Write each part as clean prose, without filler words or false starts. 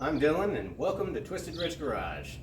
I'm Dylan, and welcome to Twisted Rich Garage.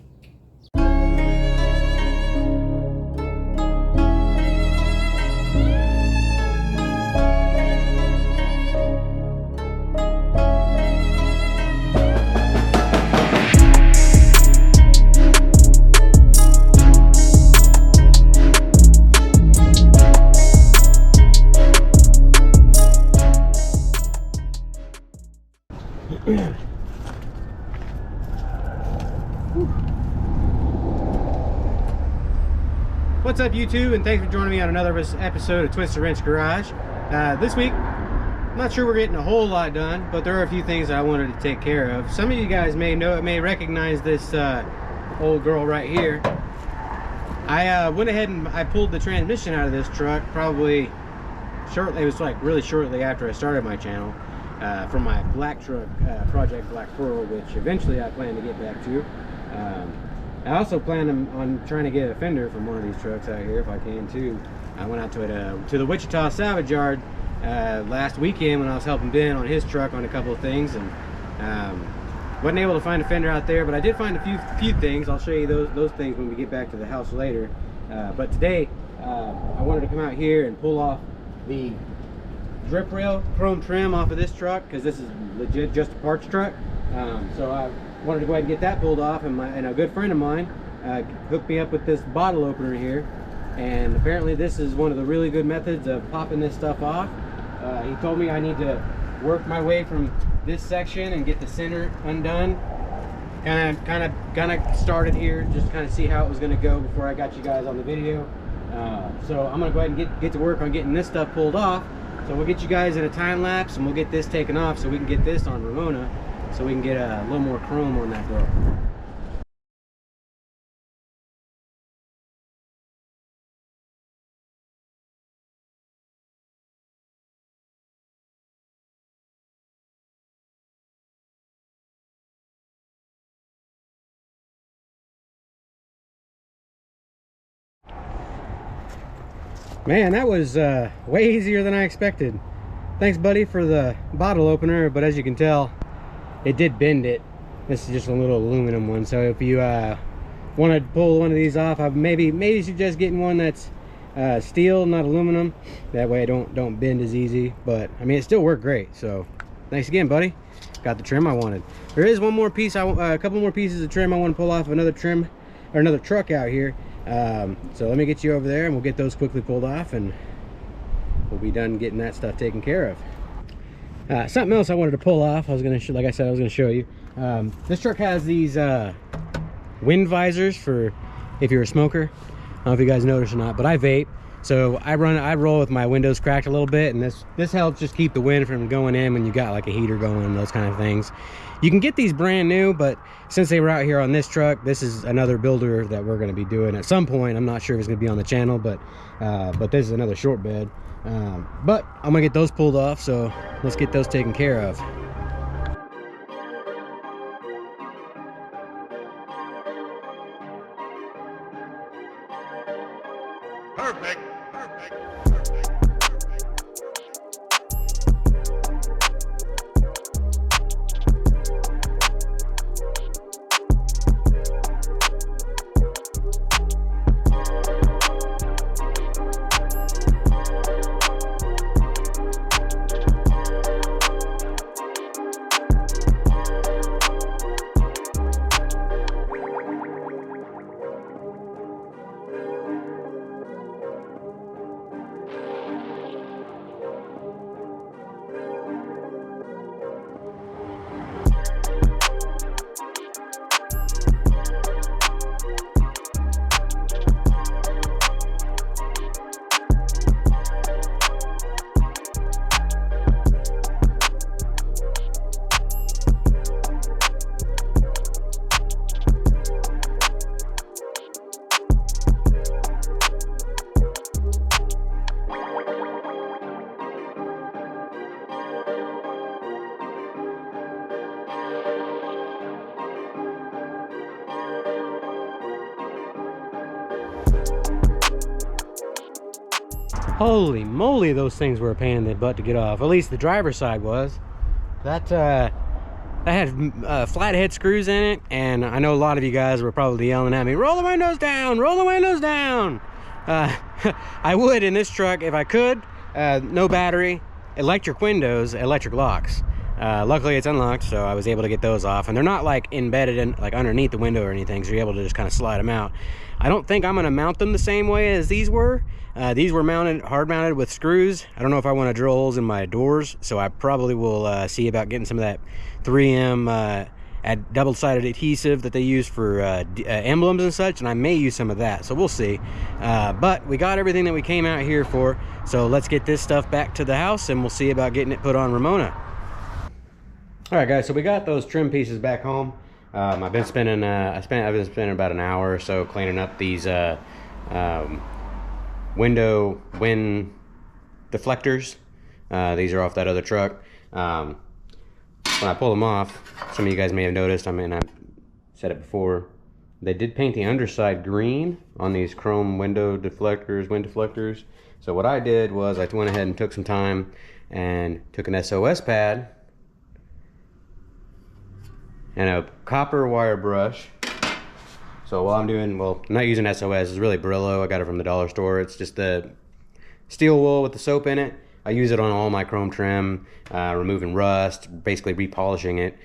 What's up, YouTube, and thanks for joining me on another episode of Twisted Rich Garage. This week, I'm not sure we're getting a whole lot done, but there are a few things that I wanted to take care of. Some of you guys may recognize this old girl right here. I went ahead and I pulled the transmission out of this truck probably shortly. It was like really shortly after I started my channel from my black truck, Project Black Pearl, which eventually I plan to get back to. I also plan on trying to get a fender from one of these trucks out here if I can too. I went out to the Wichita Salvage yard last weekend when I was helping Ben on his truck on a couple of things, and wasn't able to find a fender out there, but I did find a few things. I'll show you those things when we get back to the house later. But today I wanted to come out here and pull off the drip rail chrome trim off of this truck, because this is legit just a parts truck. So I wanted to go ahead and get that pulled off, and a good friend of mine hooked me up with this bottle opener here, and apparently this is one of the really good methods of popping this stuff off. He told me I need to work my way from this section and get the center undone. Kind of started here, just kind of see how it was going to go before I got you guys on the video. So I'm going to go ahead and get to work on getting this stuff pulled off. So we'll get you guys in a time lapse, and we'll get this taken off so we can get this on Ramona, so we can get a little more chrome on that girl. Man, that was way easier than I expected. Thanks, buddy, for the bottle opener, but as you can tell, it did bend it. This is just a little aluminum one, so if you want to pull one of these off, I maybe suggest getting one that's steel, not aluminum. That way I don't bend as easy, but I mean, it still worked great. So thanks again, buddy. Got the trim I wanted. There is one more piece, a couple more pieces of trim I want to pull off of another trim or another truck out here. So let me get you over there and we'll get those quickly pulled off, and we'll be done getting that stuff taken care of. Something else I wanted to pull off, like I said, I was gonna show you. This truck has these wind visors for if you're a smoker. I don't know if you guys notice or not, but I vape, so I roll with my windows cracked a little bit, and this helps just keep the wind from going in when you got like a heater going and those kind of things. You can get these brand new, but since they were out here on this truck, this is another builder that we're going to be doing at some point. I'm not sure if it's going to be on the channel, but this is another short bed. But I'm gonna get those pulled off, so let's get those taken care of. Perfect. Holy moly, those things were a pain in the butt to get off. At least the driver's side was. That that had flathead screws in it, and I know a lot of you guys were probably yelling at me, roll the windows down, roll the windows down. I would in this truck if I could. No battery, electric windows, electric locks. Luckily it's unlocked, so I was able to get those off, and they're not like embedded in like underneath the window or anything, so you're able to just kind of slide them out. I don't think I'm going to mount them the same way as these were. These were mounted, hard mounted with screws. I don't know if I want to drill holes in my doors, so I probably will see about getting some of that 3M double-sided adhesive that they use for emblems and such, and I may use some of that, so we'll see. But we got everything that we came out here for, so let's get this stuff back to the house and we'll see about getting it put on Ramona. All right, guys, so we got those trim pieces back home. I've been spending about an hour or so cleaning up these window wind deflectors. These are off that other truck. When I pull them off, some of you guys may have noticed, I mean, I said it before, they did paint the underside green on these chrome wind deflectors. So what I did was I went ahead and took some time and took an SOS pad and a copper wire brush. So while I'm doing, well, I'm not using SOS, it's really Brillo. I got it from the dollar store. It's just the steel wool with the soap in it. I use it on all my chrome trim, removing rust, basically repolishing it,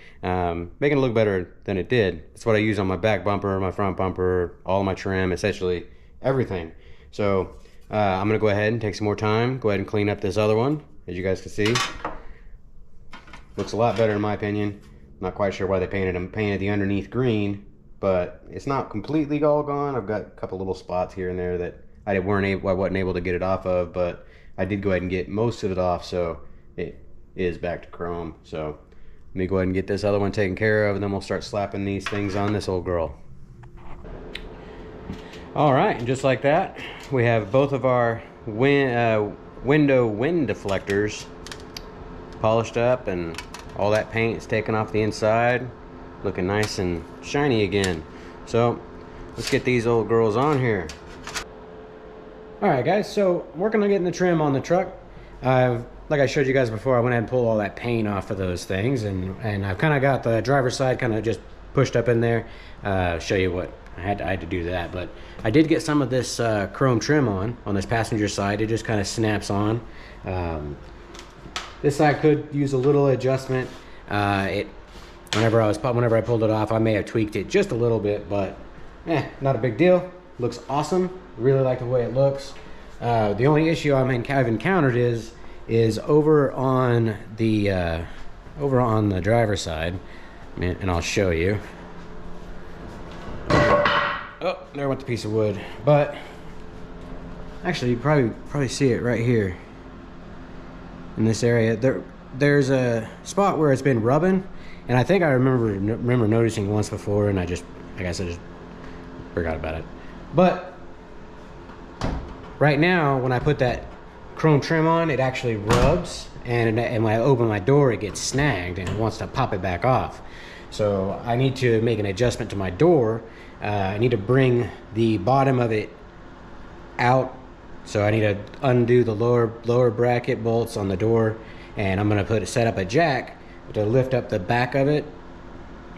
making it look better than it did. That's what I use on my back bumper, my front bumper, all my trim, essentially everything. So I'm gonna go ahead and take some more time, go ahead and clean up this other one, as you guys can see. Looks a lot better in my opinion. Not quite sure why they painted the underneath green, but it's not completely all gone. I've got a couple little spots here and there that I wasn't able to get it off of, but I did go ahead and get most of it off, so it is back to chrome. So let me go ahead and get this other one taken care of, and then we'll start slapping these things on this old girl. All right, and just like that, we have both of our window wind deflectors polished up, and all that paint is taken off the inside, looking nice and shiny again. So let's get these old girls on here. All right, guys, so working on getting the trim on the truck. Like I showed you guys before, I went ahead and pulled all that paint off of those things, and I've kind of got the driver's side kind of just pushed up in there. Show you what I had to do that, but I did get some of this chrome trim on this passenger side. It just kind of snaps on. This side could use a little adjustment. Whenever I pulled it off, I may have tweaked it just a little bit, but not a big deal. Looks awesome. Really like the way it looks. The only issue I've encountered is over on the driver's side, and I'll show you. Oh, there went the piece of wood. But actually, you probably see it right here in this area. There's a spot where it's been rubbing, and I think I remember noticing once before, and I guess I just forgot about it. But right now, when I put that chrome trim on, it actually rubs, and when I open my door, it gets snagged and it wants to pop it back off. So I need to make an adjustment to my door. I need to bring the bottom of it out. So I need to undo the lower bracket bolts on the door, and I'm gonna set up a jack to lift up the back of it,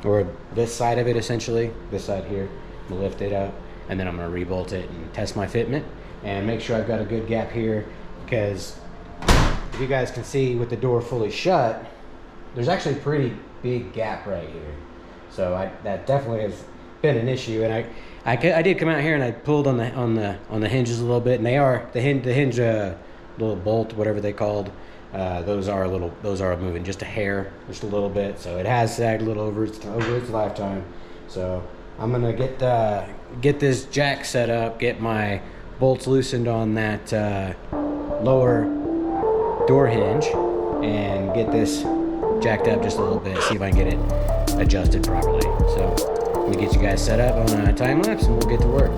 or this side of it essentially, this side here. I'm gonna lift it up, and then I'm gonna rebolt it and test my fitment and make sure I've got a good gap here, because if you guys can see with the door fully shut, there's actually a pretty big gap right here. So that definitely has been an issue, and I did come out here and I pulled on the hinges a little bit, and they are the hinge little bolt, whatever they called. Those are moving just a hair, just a little bit. So it has sagged a little over its lifetime. So I'm gonna get this jack set up, get my bolts loosened on that lower door hinge, and get this jacked up just a little bit, see if I can get it adjusted properly. So let me get you guys set up on a time lapse, and we'll get to work.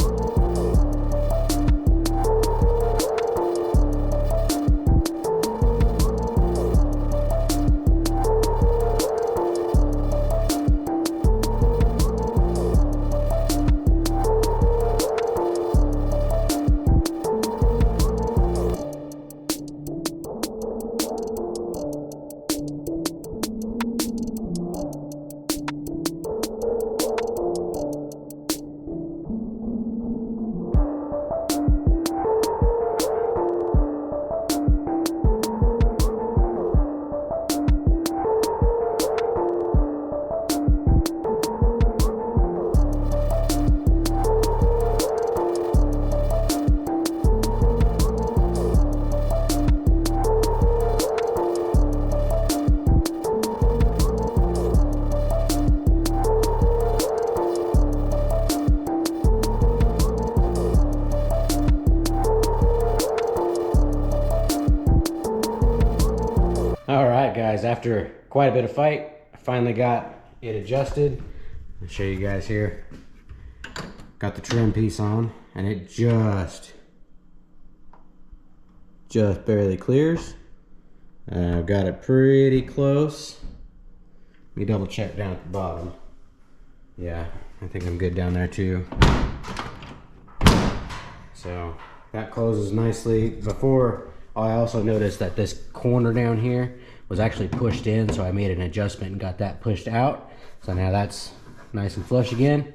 after quite a bit of fight, I finally got it adjusted. I'll show you guys here. Got the trim piece on, and it just barely clears. I've got it pretty close. Let me double check down at the bottom. Yeah, I think I'm good down there too. So that closes nicely. Before, I also noticed that this corner down here was actually pushed in, so I made an adjustment and got that pushed out. So now that's nice and flush again.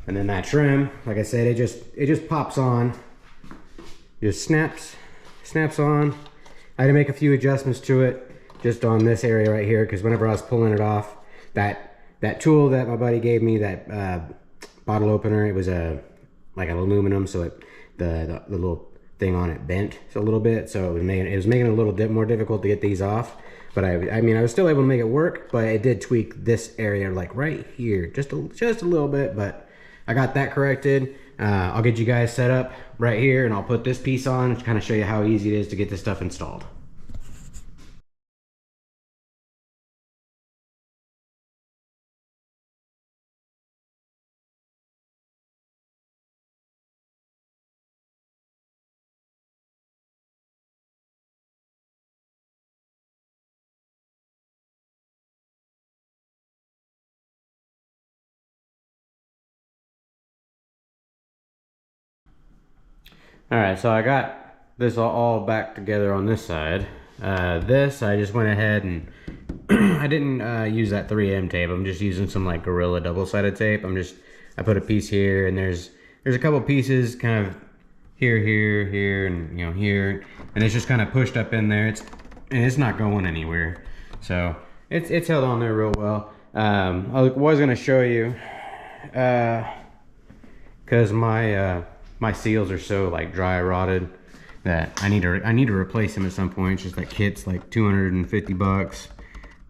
And then that trim, like I said, it just pops on. Just snaps on. I had to make a few adjustments to it just on this area right here, because whenever I was pulling it off, that tool that my buddy gave me, that bottle opener, it was like an aluminum, so the little thing on it bent a little bit, so it was making it a little bit more difficult to get these off. But I mean, I was still able to make it work, but it did tweak this area, like right here, just a little bit. But I got that corrected. I'll get you guys set up right here, and I'll put this piece on to kind of show you how easy it is to get this stuff installed. Alright, so I got this all back together on this side. This, I just went ahead and I didn't use that 3M tape. I'm just using some like Gorilla double-sided tape. I put a piece here, and there's a couple pieces kind of here, and here, and it's just kind of pushed up in there. It's not going anywhere. So it's held on there real well. I was gonna show you because my seals are so like dry rotted that I need to replace them at some point. It's just like kit's like 250 bucks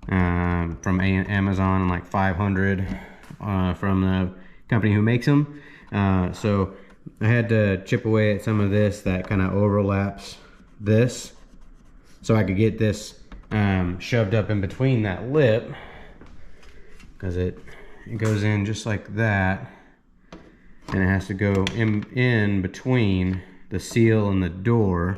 from Amazon, and like 500 from the company who makes them. So I had to chip away at some of this that kind of overlaps this, so I could get this shoved up in between that lip, because it goes in just like that. And it has to go in between the seal and the door.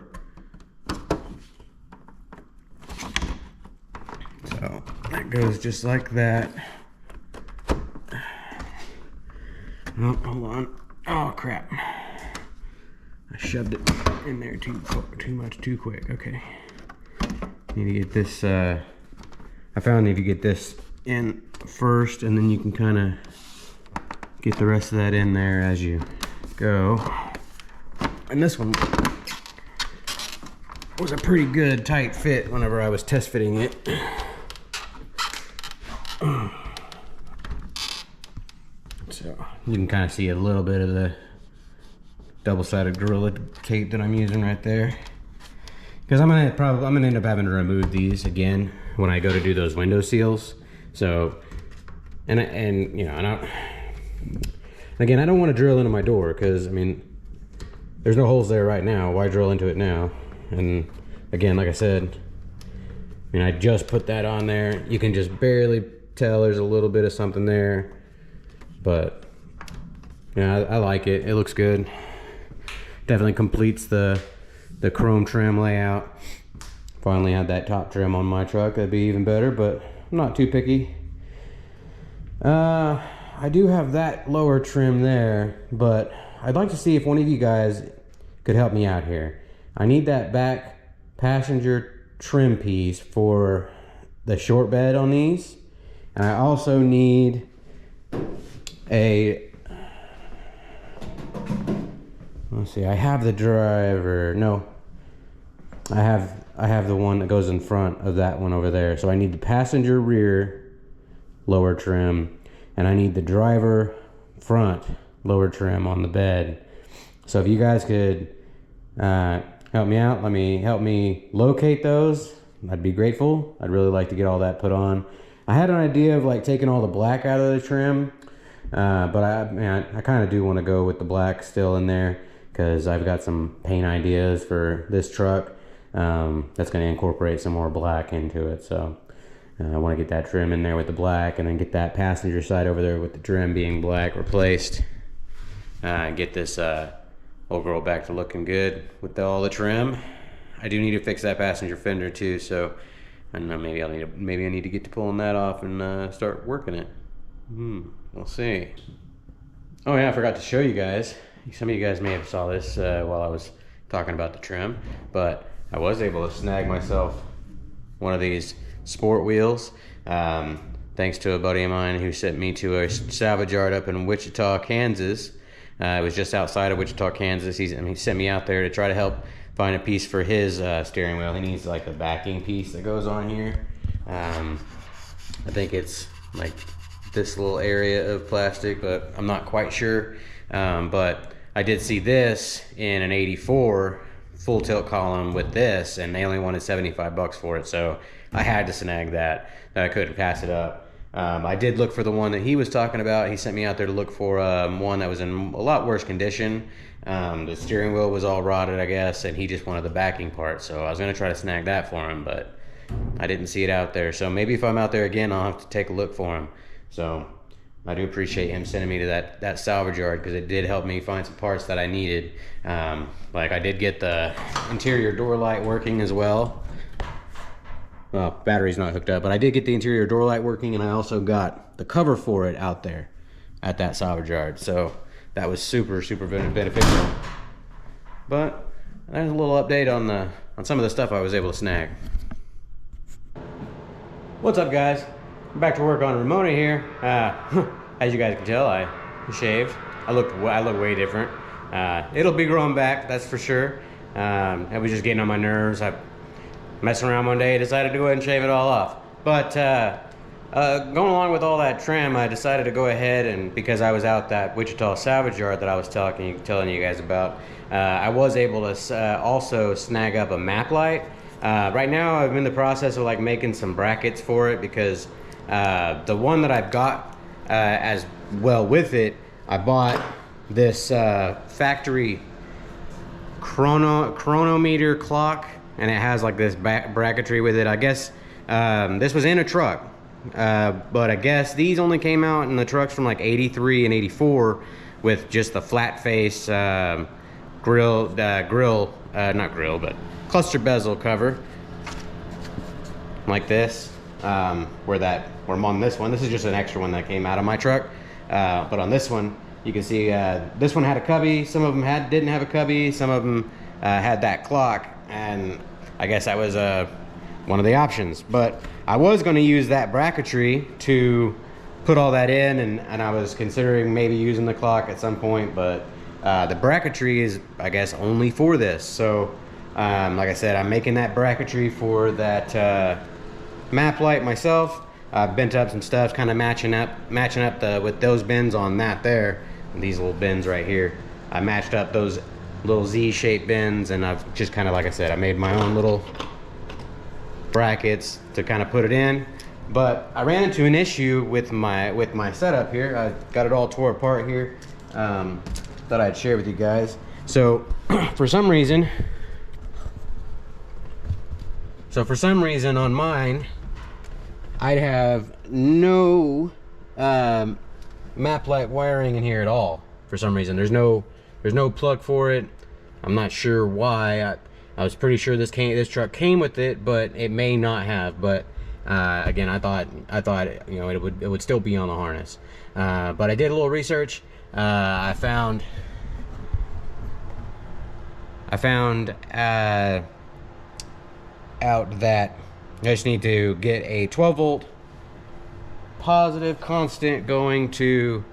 So that goes just like that. Oh, hold on. Oh crap. I shoved it in there too much too quick. Okay. Need to get this, I found if you get this in first, and then you can kind of get the rest of that in there as you go. And this one was a pretty good tight fit whenever I was test fitting it. So you can kind of see a little bit of the double-sided Gorilla tape that I'm using right there, because I'm gonna end up having to remove these again when I go to do those window seals. So and again, I don't want to drill into my door, because I mean, there's no holes there right now. Why drill into it now? And again, like I said, I mean, I just put that on there. You can just barely tell there's a little bit of something there, but yeah, I like it. It looks good. Definitely completes the chrome trim layout. Finally had that top trim on my truck. That'd be even better, but I'm not too picky. I do have that lower trim there, but I'd like to see if one of you guys could help me out here. I need that back passenger trim piece for the short bed on these. And I also need let's see, I have the driver, no. I have the one that goes in front of that one over there. So I need the passenger rear lower trim, and I need the driver front lower trim on the bed. So if you guys could help me out, help me locate those, I'd be grateful. I'd really like to get all that put on. I had an idea of like taking all the black out of the trim, but I kind of do want to go with the black still in there, because I've got some paint ideas for this truck. That's going to incorporate some more black into it. So I want to get that trim in there with the black, and then get that passenger side over there with the trim being black replaced. Get this old girl back to looking good with all the trim. I do need to fix that passenger fender too, so I don't know, maybe I need to get to pulling that off and start working it. We'll see. Oh yeah, I forgot to show you guys. Some of you guys may have saw this while I was talking about the trim, but I was able to snag myself one of these sport wheels. Thanks to a buddy of mine who sent me to a salvage yard up in Wichita, Kansas. It was just outside of Wichita, Kansas. He sent me out there to try to help find a piece for his steering wheel. He needs like the backing piece that goes on here. I think it's like this little area of plastic, but I'm not quite sure. But I did see this in an 84 full tilt column with this, and they only wanted 75 bucks for it, so I had to snag that. I couldn't pass it up. I did look for the one that he was talking about. He sent me out there to look for one that was in a lot worse condition. The steering wheel was all rotted, I guess, and he just wanted the backing part, so I was going to try to snag that for him, but I didn't see it out there. So maybe if I'm out there again, I'll have to take a look for him. So I do appreciate him sending me to that salvage yard, because it did help me find some parts that I needed. Like I did get the interior door light working as well. Well, battery's not hooked up, but I did get the interior door light working, and I also got the cover for it out there at that salvage yard. So that was super beneficial. But there's a little update on some of the stuff I was able to snag. What's up, guys? I'm back to work on Ramona here. As you guys can tell, I shaved. I look way different. It'll be growing back, that's for sure. It was just getting on my nerves. I messing around one day, decided to go ahead and shave it all off. But going along with all that trim, I decided to go ahead, and because I was out that Wichita salvage yard that I was telling you guys about, I was able to also snag up a map light. Right now I'm in the process of like making some brackets for it, because the one that I've got as well with it, I bought this factory chronometer clock, and it has like this bracketry with it. I guess this was in a truck, but I guess these only came out in the trucks from like 83 and 84 with just the flat face not grill, but cluster bezel cover like this. Where I'm on this one, this is just an extra one that came out of my truck, but on this one you can see this one had a cubby. Some of them didn't have a cubby. Some of them had that clock, and I guess that was one of the options. But I was going to use that bracketry to put all that in, and I was considering maybe using the clock at some point, but the bracketry is, I guess, only for this. So like I said, I'm making that bracketry for that map light myself. I've bent up some stuff, kind of matching up with those bins on that there, and these little bins right here. I matched up those little Z-shaped bins, and I've just kind of, like I said, I made my own little brackets to kind of put it in. But I ran into an issue with my setup here. I got it all tore apart here. Thought I'd share with you guys. So for some reason on mine, I'd have no map light wiring in here at all. For some reason, there's no plug for it. I'm not sure why. I was pretty sure this truck came with it, but it may not have. But again, I thought you know, it would still be on the harness. But I did a little research. I found out that I just need to get a 12 volt positive constant going to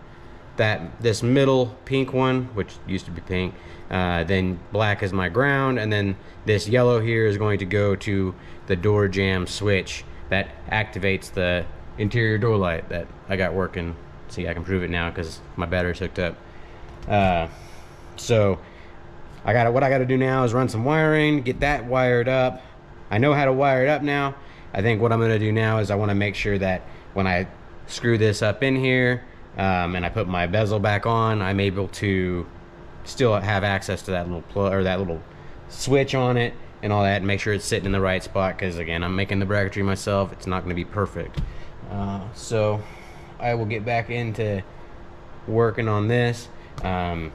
this middle pink one, which used to be pink, then black is my ground, and then this yellow here is going to go to the door jamb switch that activates the interior door light that I got working. See, I can prove it now because my battery's hooked up. So what I got to do now is run some wiring, get that wired up. I know how to wire it up now. I think what I'm going to do now is I want to make sure that when I screw this up in here and I put my bezel back on, I'm able to still have access to that little plug or that little switch on it, and all that, and make sure it's sitting in the right spot, because again, I'm making the bracketry myself. It's not going to be perfect. So I will get back into working on this. Probably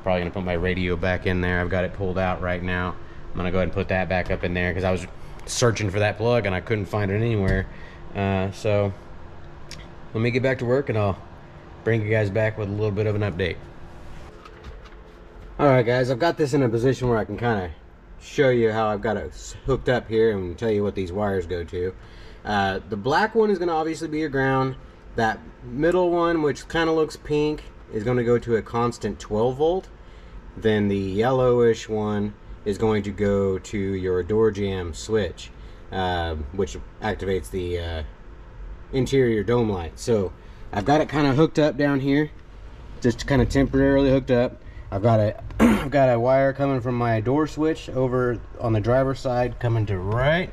going to put my radio back in there. I've got it pulled out right now. I'm going to go ahead and put that back up in there, because I was searching for that plug and I couldn't find it anywhere. So let me get back to work and I'll bring you guys back with a little bit of an update. Alright guys, I've got this in a position where I can kind of show you how I've got it hooked up here and tell you what these wires go to. The black one is going to obviously be your ground. That middle one, which kind of looks pink, is going to go to a constant 12 volt. Then the yellowish one is going to go to your door jamb switch, which activates the interior dome light. So I've got it kind of hooked up down here, just kind of temporarily hooked up. I've got a wire coming from my door switch over on the driver's side coming to right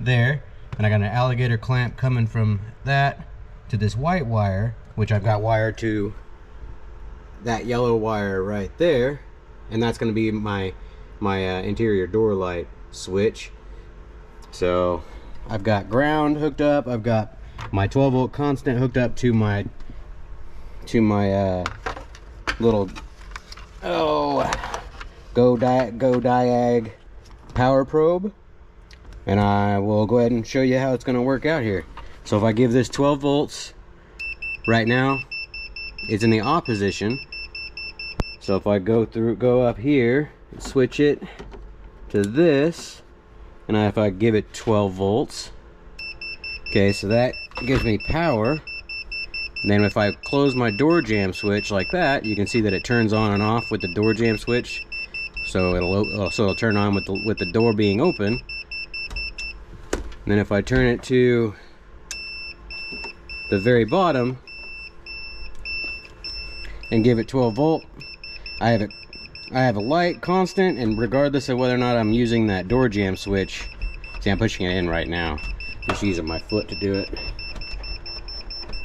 there, and I got an alligator clamp coming from that to this white wire, which I've got wired to that yellow wire right there, and that's going to be my interior door light switch. So I've got ground hooked up. I've got my 12 volt constant hooked up to my little go diag power probe, and I will go ahead and show you how it's going to work out here. So if I give this 12 volts right now, it's in the off position. So if I go up here and switch it to this, and if I give it 12 volts, okay, so that gives me power. And then if I close my door jamb switch like that, you can see that it turns on and off with the door jamb switch. So it'll turn on with the door being open. And then if I turn it to the very bottom and give it 12 volt, I have a light constant, and regardless of whether or not I'm using that door jamb switch, see, I'm pushing it in right now, just using my foot to do it.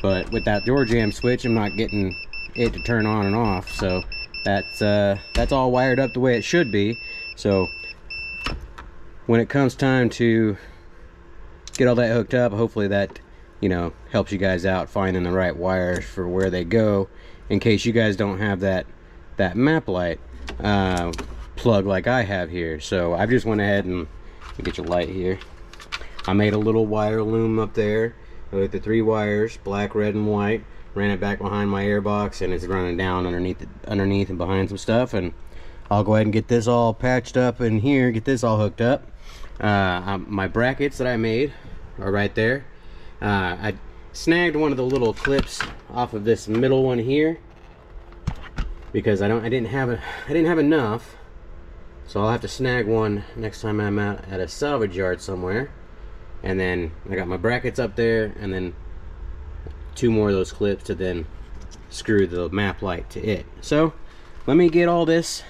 But with that door jamb switch, I'm not getting it to turn on and off. So that's all wired up the way it should be. So when it comes time to get all that hooked up, hopefully that, you know, helps you guys out finding the right wires for where they go, in case you guys don't have that map light plug like I have here. So I just went ahead and get your light here. I made a little wire loom up there with the 3 wires, black, red, and white. Ran it back behind my airbox, and it's running down underneath and behind some stuff. And I'll go ahead and get this all patched up in here, get this all hooked up. My brackets that I made are right there. I snagged one of the little clips off of this middle one here, because I didn't have enough, so I'll have to snag one next time I'm out at a salvage yard somewhere. And then I got my brackets up there, and then 2 more of those clips to then screw the map light to it. So let me get all this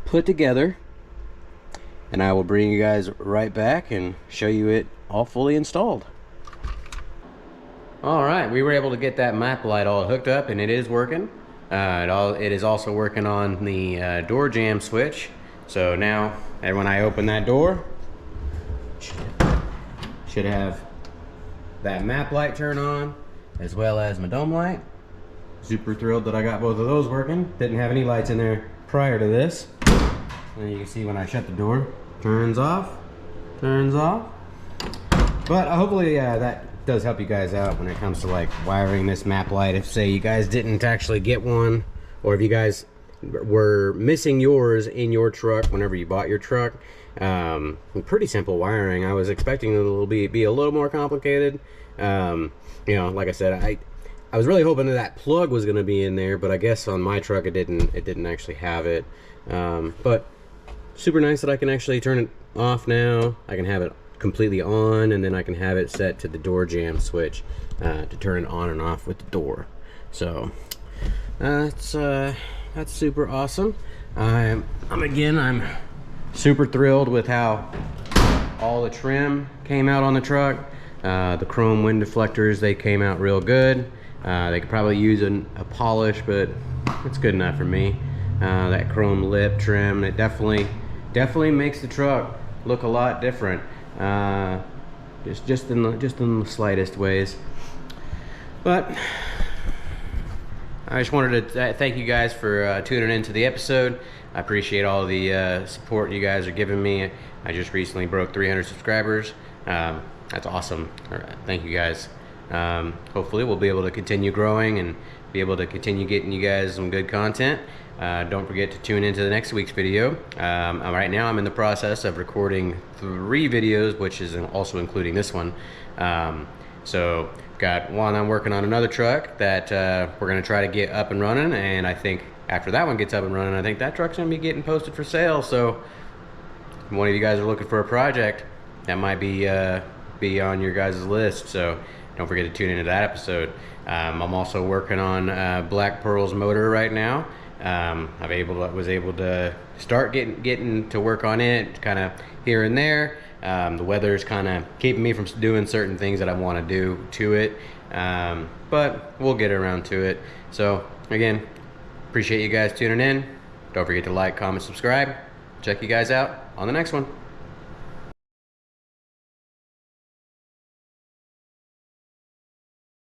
put together, and I will bring you guys right back and show you it all fully installed. Alright, we were able to get that map light all hooked up, and it is working. It is also working on the door jamb switch. So now, and when I open that door, should have that map light turn on, as well as my dome light. Super thrilled that I got both of those working. Didn't have any lights in there prior to this. And you can see when I shut the door, turns off. But hopefully that does help you guys out when it comes to like wiring this map light. If say you guys didn't actually get one, or if you guys were missing yours in your truck whenever you bought your truck, pretty simple wiring. I was expecting it to be a little more complicated. You know, like I said, I was really hoping that plug was going to be in there, but I guess on my truck it didn't actually have it. But super nice that I can actually turn it off now. I can have it completely on, and then I can have it set to the door jamb switch to turn it on and off with the door. So that's super awesome. I'm super thrilled with how all the trim came out on the truck. The chrome wind deflectors, they came out real good. They could probably use a polish, but it's good enough for me. That chrome lip trim, it definitely definitely makes the truck look a lot different, just in the slightest ways. But I just wanted to thank you guys for tuning into the episode. I appreciate all the support you guys are giving me. I just recently broke 300 subscribers. That's awesome. Thank you guys. Hopefully we'll be able to continue growing and be able to continue getting you guys some good content. Don't forget to tune into the next week's video. Right now I'm in the process of recording 3 videos, which is also including this one. So got one, I'm working on another truck that we're going to try to get up and running, and I think after that one gets up and running, I think that truck's going to be getting posted for sale. So if one of you guys are looking for a project, that might be on your guys' list. So don't forget to tune into that episode. I'm also working on Black Pearl's motor right now. Was able to start getting to work on it kind of here and there. The weather's kind of keeping me from doing certain things that I want to do to it, but we'll get around to it. So again, appreciate you guys tuning in. Don't forget to like, comment, subscribe. Check you guys out on the next one.